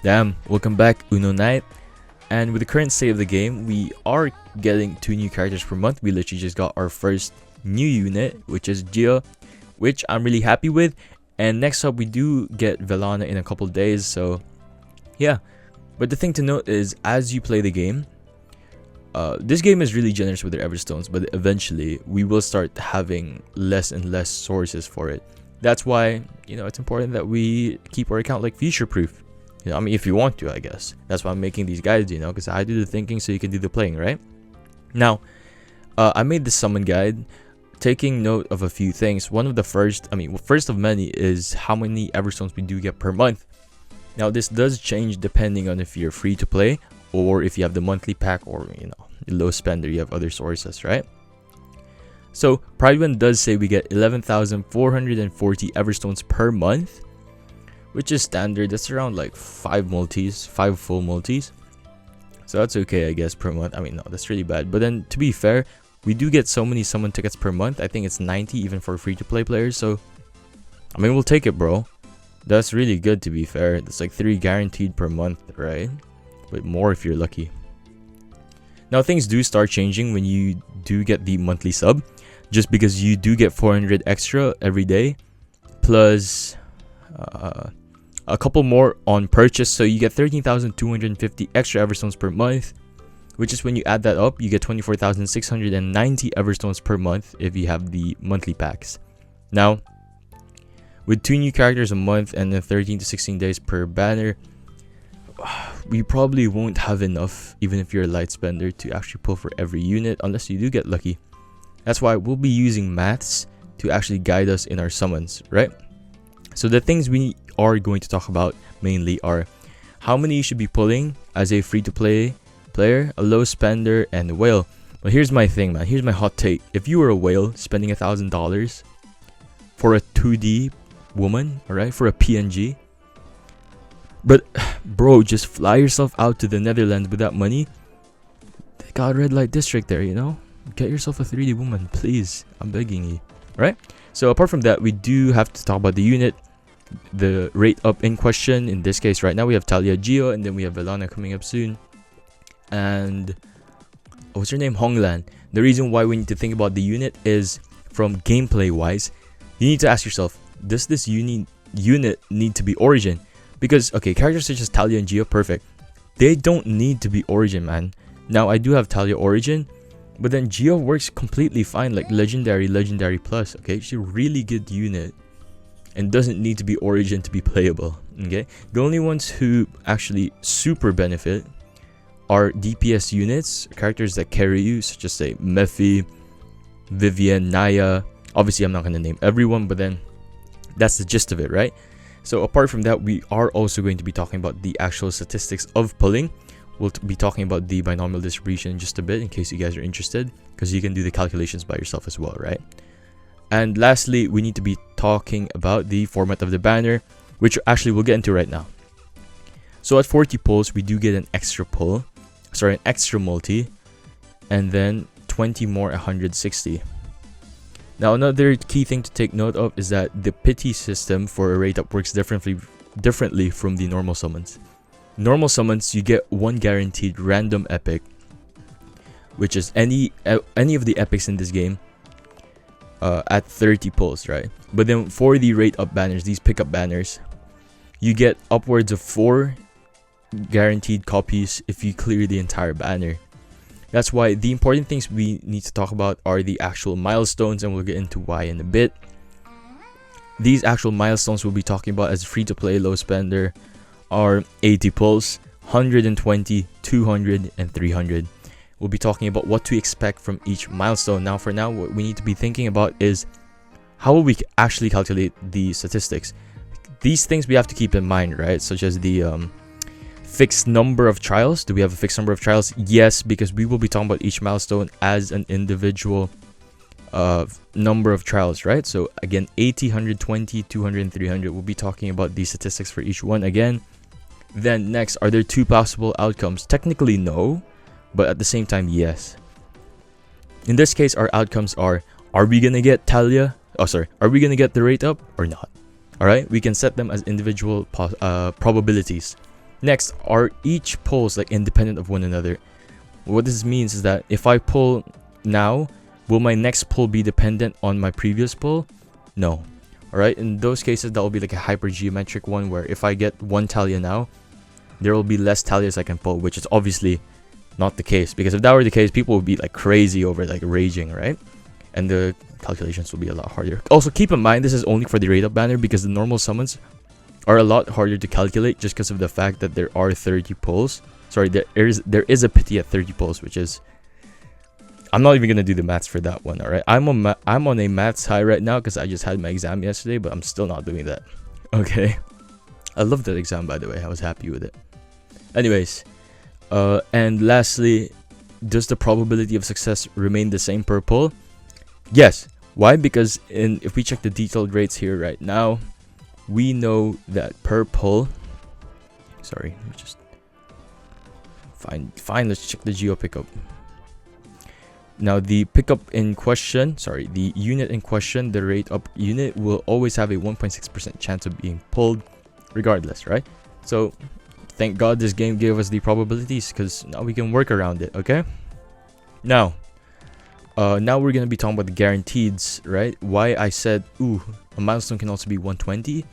Damn, welcome back, Uno Night. And with the current state of the game, we are getting 2 new characters per month. We literally just got our first new unit, which is Gia, which I'm really happy with. And next up, we do get Velana in a couple days, so yeah. But the thing to note is, as you play the game, this game is really generous with their Everstones, but eventually we will start having less and less sources for it. That's why, it's important that we keep our account like future-proof. I mean, if you want to, I guess. That's why I'm making these guides, because I do the thinking so you can do the playing, right? Now, I made this summon guide, taking note of a few things. One of the first of many is how many Everstones we do get per month. Now, this does change depending on if you're free to play or if you have the monthly pack or, low spender, you have other sources, right? So, Pride One does say we get 11,440 Everstones per month, which is standard. That's around like 5 full multis. So that's okay, I guess, per month. I mean, no, that's really bad. But then, to be fair, we do get so many summon tickets per month. I think it's 90 even for free-to-play players. So, I mean, we'll take it, bro. That's really good, to be fair. That's like 3 guaranteed per month, right? But more if you're lucky. Now, things do start changing when you do get the monthly sub, just because you do get 400 extra every day, plus a couple more on purchase, so you get 13,250 extra Everstones per month, which is when you add that up, you get 24,690 Everstones per month if you have the monthly packs. Now, with 2 new characters a month and then 13 to 16 days per banner, we probably won't have enough, even if you're a light spender, to actually pull for every unit unless you do get lucky. That's why we'll be using maths to actually guide us in our summons, right? So the things we are going to talk about mainly are how many you should be pulling as a free-to-play player, a low spender, and a whale. But here's my thing, man. Here's my hot take. If you were a whale spending $1,000 for a 2D woman, alright, for a PNG, but bro, just fly yourself out to the Netherlands with that money. They got a red light district there, Get yourself a 3D woman, please. I'm begging you, right? So apart from that, we do have to talk about the unit, the rate up in question. In this case, right now we have Talia, Geo, and then we have Velana coming up soon. And what's her name? Honglan. The reason why we need to think about the unit is from gameplay wise, you need to ask yourself, does this unit need to be Origin? Because, okay, characters such as Talia and Geo, perfect. They don't need to be Origin, man. Now, I do have Talia Origin, but then Geo works completely fine, like Legendary Plus, okay? She's a really good unit and doesn't need to be Origin to be playable, okay? The only ones who actually super benefit are DPS units, characters that carry you, such as, say, Mephi, Vivian, Naya. Obviously, I'm not going to name everyone, but then that's the gist of it, right? So apart from that, we are also going to be talking about the actual statistics of pulling. We'll be talking about the binomial distribution in just a bit, in case you guys are interested, because you can do the calculations by yourself as well, right? And lastly, we need to be talking about the format of the banner, which actually we'll get into right now. So at 40 pulls, we do get an extra multi, and then 20 more 160. Now, another key thing to take note of is that the pity system for a rate up works differently from the normal summons. Normal summons, you get 1 guaranteed random epic, which is any of the epics in this game at 30 pulls, right? But then for the rate up banners, these pickup banners, you get upwards of 4 guaranteed copies if you clear the entire banner. That's why the important things we need to talk about are the actual milestones, and we'll get into why in a bit. These actual milestones we'll be talking about as free-to-play low spender are 80 pulls, 120, 200, and 300. We'll be talking about what to expect from each milestone. Now, for now, what we need to be thinking about is how will we actually calculate the statistics. These things we have to keep in mind, right? Such as the fixed number of trials. Do we have a fixed number of trials? Yes, because we will be talking about each milestone as an individual number of trials, right? So again, 80, 120, 200, and 300. We'll be talking about the statistics for each one again. Then next, are there 2 possible outcomes? Technically no, but at the same time, yes. In this case, our outcomes are we gonna get Talia? Are we gonna get the rate up or not? All right, we can set them as individual probabilities. Next, are each pulls like independent of one another? What this means is that if I pull now, will my next pull be dependent on my previous pull? No. Alright, in those cases, that will be like a hypergeometric one where if I get one Talia now, there will be less Talias I can pull, which is obviously not the case. Because if that were the case, people would be like crazy over like raging, right? And the calculations will be a lot harder. Also, keep in mind, this is only for the rate up banner because the normal summons are a lot harder to calculate just because of the fact that there are 30 pulls. Sorry, there is a pity at 30 pulls, which is... I'm not even gonna do the maths for that one, alright? I'm on a maths high right now because I just had my exam yesterday, but I'm still not doing that. Okay. I love that exam, by the way. I was happy with it. Anyways, and lastly, does the probability of success remain the same per pull? Yes. Why? Because if we check the detailed rates here right now, we know that per pull... Sorry, let me just... Fine, let's check the geo pickup. Now, the pickup in question, sorry, the unit in question, the rate up unit, will always have a 1.6% chance of being pulled regardless, right? So, thank God this game gave us the probabilities because now we can work around it, okay? Now we're going to be talking about the guaranteeds, right? Why I said, ooh, a milestone can also be 120.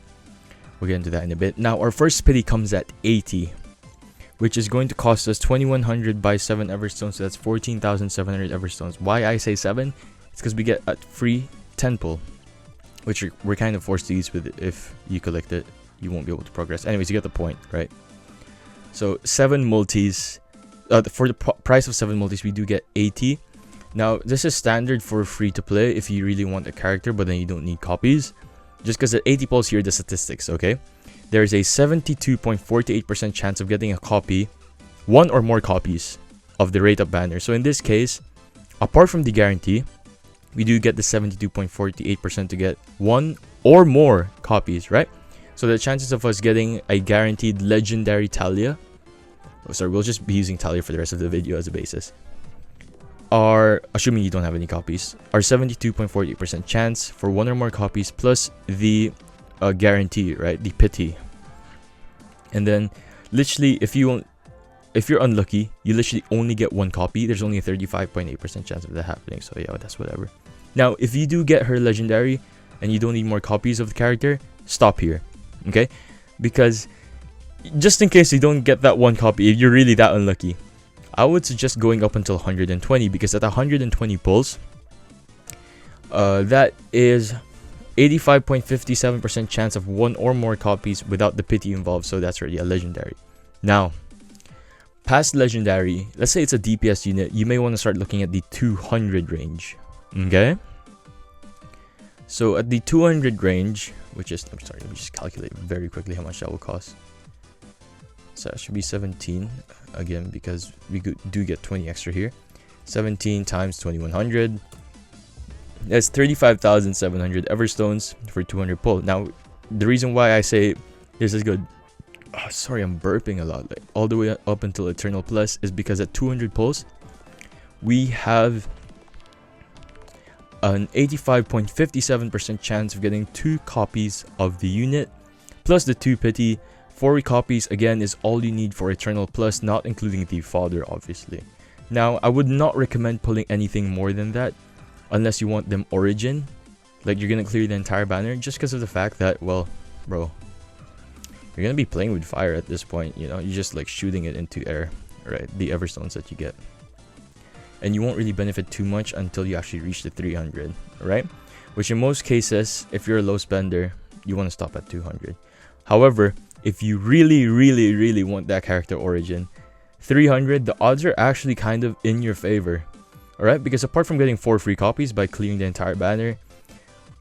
We'll get into that in a bit. Now, our first pity comes at 80. Which is going to cost us 2100 by 7 Everstones, so that's 14,700 Everstones. Why I say 7? It's because we get a free 10 pull, which we're kind of forced to use with it. If you collect it, you won't be able to progress. Anyways, you get the point, right? So 7 multis, for the price of 7 multis, we do get 80. Now, this is standard for free to play if you really want a character, but then you don't need copies. Just because at 80 pulls, here are the statistics, okay? There's a 72.48% chance of getting a copy, one or more copies of the rate up banner. So in this case, apart from the guarantee, we do get the 72.48% to get one or more copies, right? So the chances of us getting a guaranteed legendary Talia, we'll just be using Talia for the rest of the video as a basis, are, assuming you don't have any copies, are 72.48% chance for one or more copies plus the guarantee, right? The pity. And then literally if you're unlucky, you literally only get one copy. There's only a 35.8% chance of that happening. So yeah, that's whatever. Now, if you do get her legendary and you don't need more copies of the character, stop here. Okay? Because just in case you don't get that one copy, if you're really that unlucky, I would suggest going up until 120, because at 120 pulls, that is 85.57% chance of one or more copies without the pity involved, so that's already a legendary. Now, past legendary, let's say it's a DPS unit, you may want to start looking at the 200 range. Okay? So at the 200 range, which is, I'm sorry, let me just calculate very quickly how much that will cost. So that should be 17 again, because we do get 20 extra here. 17 times 2100. That's 35,700 Everstones for 200 pull. Now, the reason why I say this is good, sorry, I'm burping a lot, like all the way up until Eternal Plus, is because at 200 pulls, we have an 85.57% chance of getting 2 copies of the unit, plus the 2 pity. 4 copies, again, is all you need for Eternal Plus, not including the fodder, obviously. Now, I would not recommend pulling anything more than that, unless you want them origin, like you're gonna clear the entire banner, just because of the fact that, well, bro, you're gonna be playing with fire at this point, you know, you're just like shooting it into air, right? The Everstones that you get, and you won't really benefit too much until you actually reach the 300, right? Which in most cases, if you're a low spender, you want to stop at 200. However, if you really want that character origin, 300, the odds are actually kind of in your favor. Alright, because apart from getting 4 free copies by clearing the entire banner,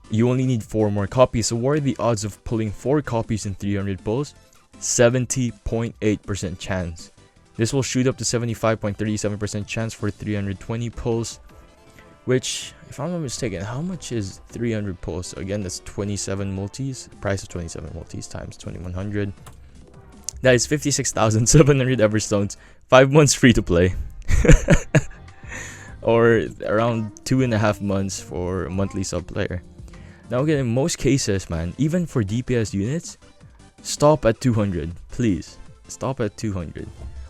you only need 4 more copies. So what are the odds of pulling 4 copies in 300 pulls? 70.8% chance. This will shoot up to 75.37% chance for 320 pulls, which, if I'm not mistaken, how much is 300 pulls? So again, that's 27 multis. Price of 27 multis times 2100. That is 56,700 Everstones. 5 months free to play. Or around 2.5 months for a monthly sub player. Now again, in most cases, man, even for DPS units, stop at 200, please. stop at 200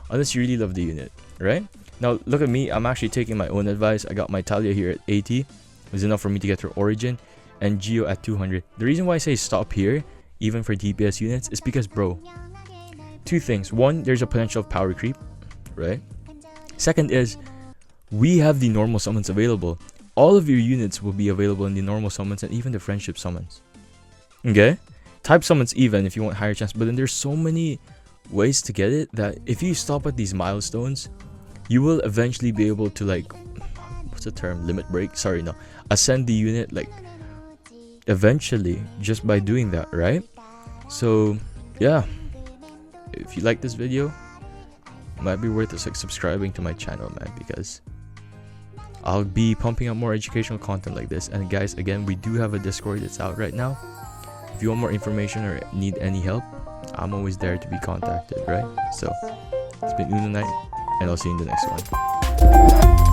unless you really love the unit, right? Now look at me, I'm actually taking my own advice. I got my Talia here at 80. It's enough for me to get her origin, and Geo at 200. The reason why I say stop here even for DPS units is because, bro, two things. One, there's a potential of power creep, right? Second is we have the normal summons available. All of your units will be available in the normal summons and even the friendship summons. Okay? Type summons even if you want higher chance, but then there's so many ways to get it that if you stop at these milestones, you will eventually be able to, like, what's the term? Limit break? Sorry, no. Ascend the unit, like, eventually just by doing that, right? So, yeah. If you like this video, it might be worth it, like, subscribing to my channel, man, because I'll be pumping out more educational content like this. And guys, again, we do have a Discord that's out right now. If you want more information or need any help, I'm always there to be contacted, right? So, it's been Uno Night, and I'll see you in the next one.